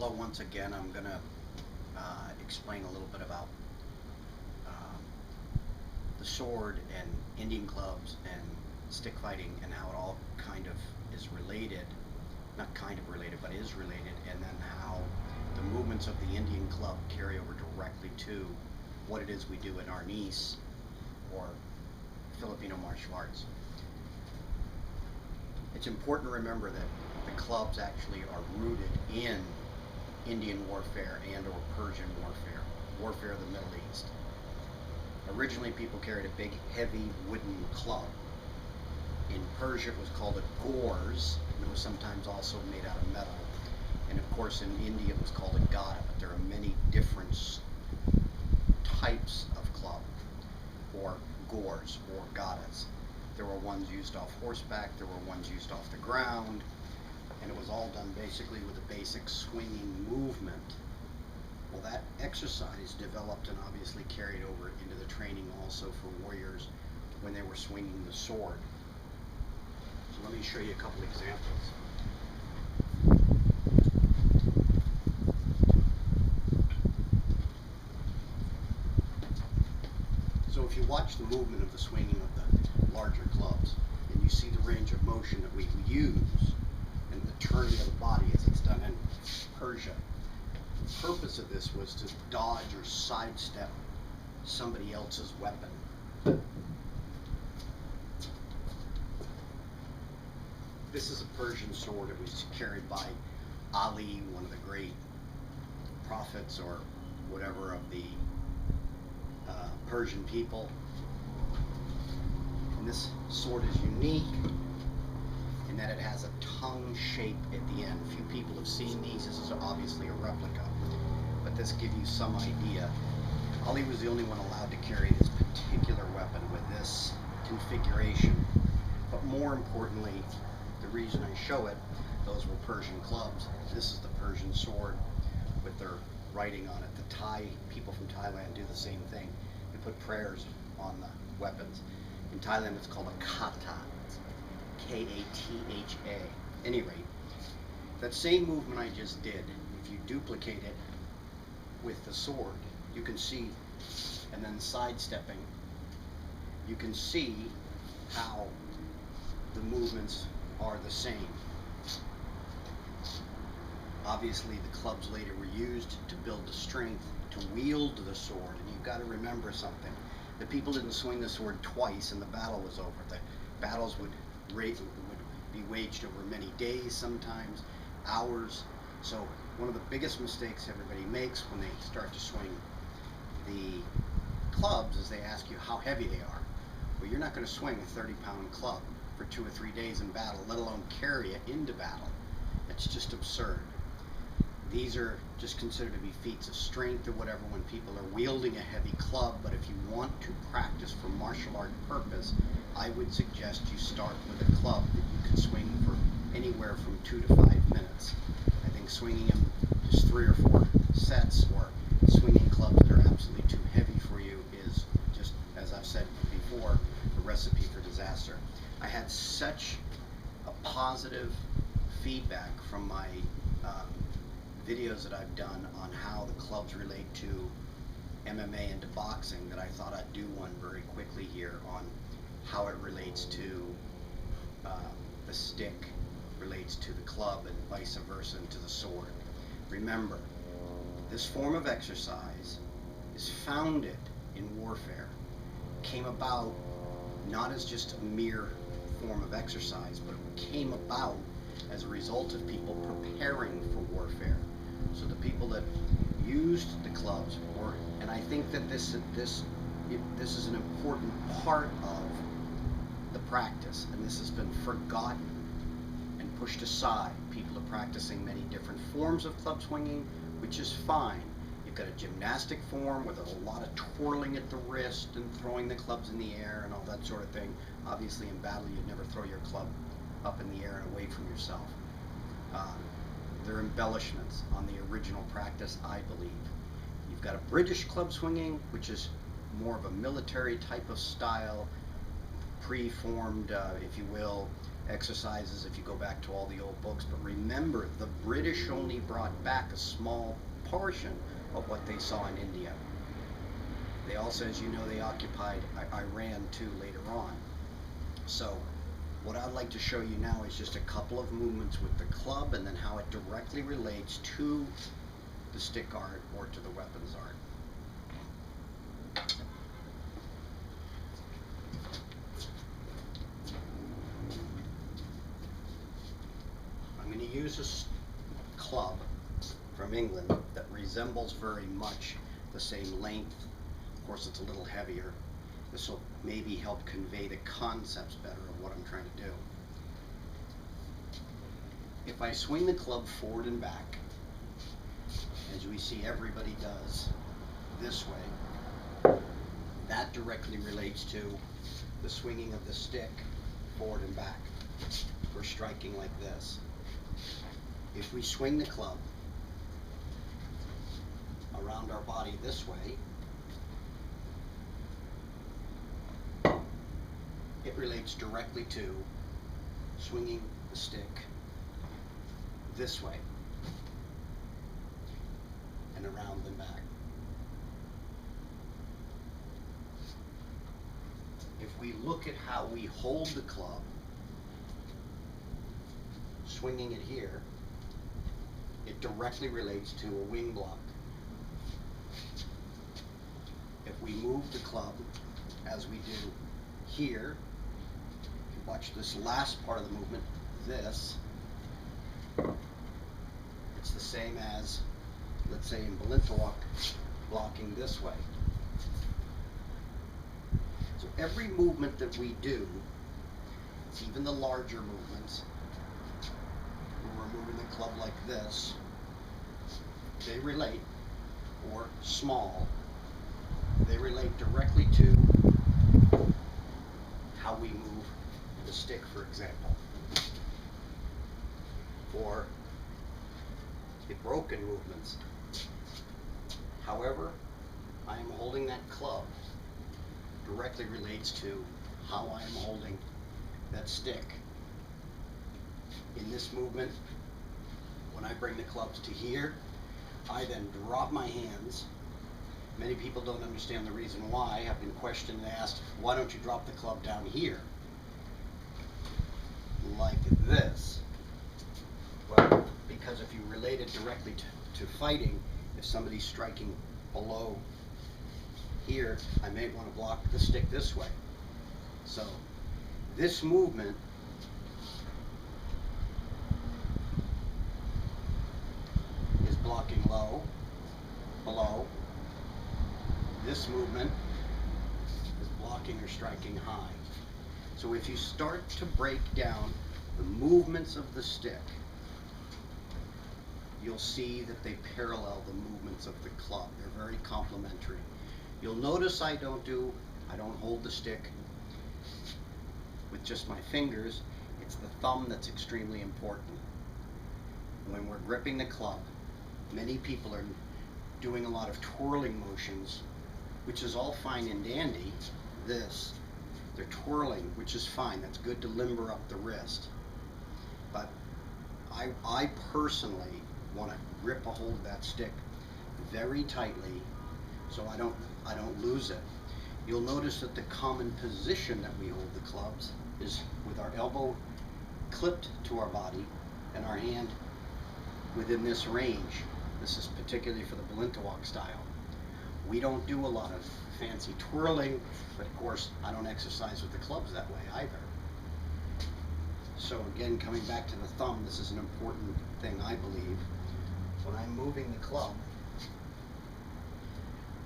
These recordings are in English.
Hello once again. I'm going to explain a little bit about um, the sword and Indian clubs and stick fighting and how it all kind of is related. Not kind of related, but is related, and then how the movements of the Indian club carry over directly to what it is we do in arnis or Filipino martial arts. It's important to remember that the clubs actually are rooted in Indian warfare and or Persian warfare of the Middle East. Originally people carried a big heavy wooden club. In Persia it was called a gors, and it was sometimes also made out of metal. And of course in India it was called a gada, but there are many different types of club, or gors, or gadas. There were ones used off horseback, there were ones used off the ground, and it was all done basically with a basic swinging movement. Well, that exercise developed and obviously carried over into the training also for warriors when they were swinging the sword. So let me show you a couple examples. So if you watch the movement of the swinging of the larger clubs, and you see the range of motion that we use, and the turning of the body as it's done in Persia, the purpose of this was to dodge or sidestep somebody else's weapon. This is a Persian sword. It was carried by Ali, one of the great prophets or whatever of the Persian people. And this sword is unique in that it has a tongue shape at the end. Few people have seen these. This is obviously a replica, but this gives you some idea. Ali was the only one allowed to carry this particular weapon with this configuration. But more importantly, the reason I show it, those were Persian clubs. This is the Persian sword with their writing on it. The Thai people from Thailand do the same thing. They put prayers on the weapons. In Thailand it's called a kata. It's K-A-T-H-A. Any rate, that same movement I just did, if you duplicate it with the sword, you can see, and then sidestepping, you can see how the movements are the same. Obviously the clubs later were used to build the strength to wield the sword, and you've got to remember something. The people didn't swing the sword twice and the battle was over. The battles would be waged over many days, sometimes hours. So one of the biggest mistakes everybody makes when they start to swing the clubs is they ask you how heavy they are. Well, you're not going to swing a 30-pound club for 2 or 3 days in battle, let alone carry it into battle. It's just absurd. These are just considered to be feats of strength or whatever when people are wielding a heavy club, but if you want to practice for martial art purpose, I would suggest you start with a club that you can swing for anywhere from 2 to 5 minutes. I think swinging them just 3 or 4 sets, or swinging clubs that are absolutely too heavy for you, is just, as I've said before, a recipe for disaster. I had such a positive feedback from my videos that I've done on how the clubs relate to MMA and to boxing that I thought I'd do one very quickly here on how it relates to the stick relates to the club and vice versa, and to the sword. Remember, this form of exercise is founded in warfare, came about not as just a mere form of exercise, but it came about as a result of people preparing for warfare. So the people that used the clubs were, and I think that this is an important part of the practice, and this has been forgotten and pushed aside. People are practicing many different forms of club swinging, which is fine. You've got a gymnastic form with a lot of twirling at the wrist and throwing the clubs in the air and all that sort of thing. Obviously in battle you'd never throw your club up in the air and away from yourself. They're embellishments on the original practice, I believe. You've got a British club swinging, which is more of a military type of style, pre-formed, if you will, exercises if you go back to all the old books. But remember, the British only brought back a small portion of what they saw in India. They also, as you know, they occupied Iran too later on. So what I'd like to show you now is just a couple of movements with the club and then how it directly relates to the stick art or to the weapons art. I'm going to use a club from England that resembles very much the same length. Of course, it's a little heavier. This will maybe help convey the concepts better of what I'm trying to do. If I swing the club forward and back, as we see everybody does this way, that directly relates to the swinging of the stick forward and back. We're striking like this. If we swing the club around our body this way, it relates directly to swinging the stick this way and around and back. If we look at how we hold the club, swinging it here, it directly relates to a wing block. If we move the club as we do here, watch this last part of the movement, this, it's the same as, let's say in Balintawak, blocking this way. So every movement that we do, even the larger movements, when we're moving the club like this, they relate, or small, they relate directly to how we move the stick, for example. For the broken movements, however I am holding that club directly relates to how I am holding that stick. In this movement, when I bring the clubs to here, I then drop my hands. Many people don't understand the reason why. I've been questioned and asked, why don't you drop the club down here? Like this. Well, because if you relate it directly to fighting, if somebody's striking below here, I may want to block the stick this way. So this movement is blocking low, below. This movement is blocking or striking high. So if you start to break down the movements of the stick, you'll see that they parallel the movements of the club. They're very complementary. You'll notice I don't hold the stick with just my fingers. It's the thumb that's extremely important. When we're gripping the club, many people are doing a lot of twirling motions, which is all fine and dandy. This, they're twirling, which is fine. That's good to limber up the wrist. But I personally want to grip a hold of that stick very tightly so I don't lose it. You'll notice that the common position that we hold the clubs is with our elbow clipped to our body and our hand within this range. This is particularly for the Balintawak style. We don't do a lot of fancy twirling, but of course I don't exercise with the clubs that way either. So again, coming back to the thumb, this is an important thing, I believe. When I'm moving the club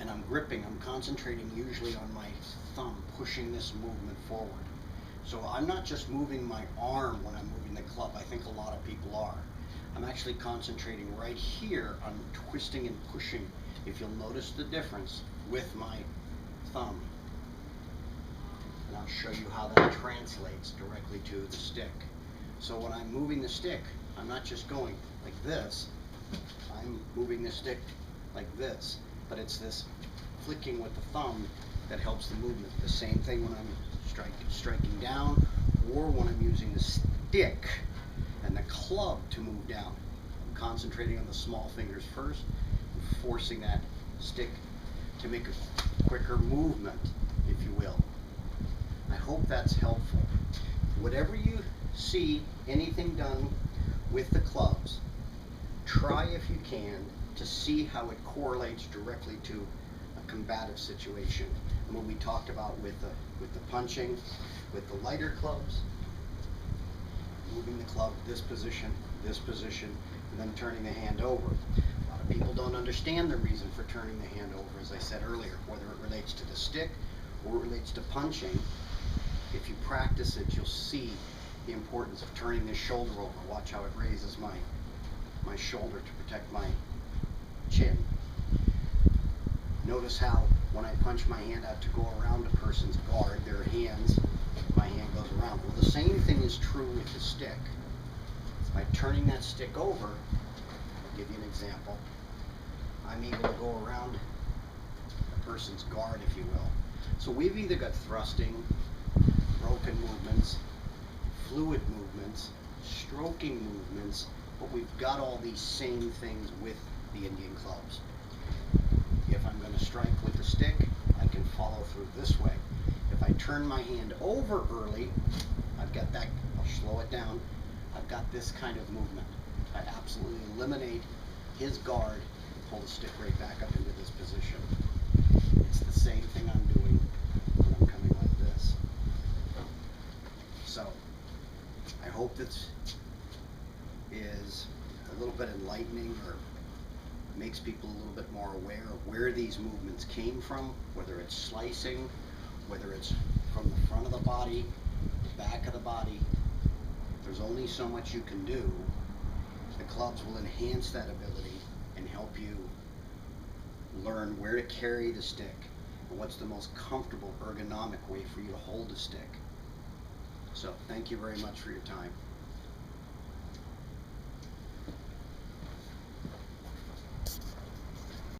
and I'm gripping, I'm concentrating usually on my thumb, pushing this movement forward. So I'm not just moving my arm when I'm moving the club. I think a lot of people are. I'm actually concentrating right here on twisting and pushing, if you'll notice the difference, with my thumb. And I'll show you how that translates directly to the stick. So when I'm moving the stick, I'm not just going like this, I'm moving the stick like this. But it's this flicking with the thumb that helps the movement. The same thing when I'm striking down or when I'm using the stick and the club to move down. I'm concentrating on the small fingers first and forcing that stick to make a quicker movement, if you will. I hope that's helpful. Whatever you see anything done with the clubs, try if you can to see how it correlates directly to a combative situation. And what we talked about with the punching, with the lighter clubs, moving the club this position, and then turning the hand over. A lot of people don't understand the reason for turning the hand over, as I said earlier, whether it relates to the stick or it relates to punching. If you practice it, you'll see the importance of turning this shoulder over. Watch how it raises my shoulder to protect my chin. Notice how when I punch my hand out to go around a person's guard, their hands, my hand goes around. Well, the same thing is true with the stick. By turning that stick over, I'll give you an example, I'm able to go around a person's guard, if you will. So we've either got thrusting, broken movements, fluid movements, stroking movements, but we've got all these same things with the Indian clubs. If I'm going to strike with the stick, I can follow through this way. If I turn my hand over early, I've got that, I'll slow it down, I've got this kind of movement. I absolutely eliminate his guard, pull the stick right back up into this position. It's the same thing I'm doing when I'm coming like this. So, I hope this is a little bit enlightening or makes people a little bit more aware of where these movements came from, whether it's slicing, whether it's from the front of the body, the back of the body. There's only so much you can do. The clubs will enhance that ability and help you learn where to carry the stick and what's the most comfortable ergonomic way for you to hold the stick. So thank you very much for your time.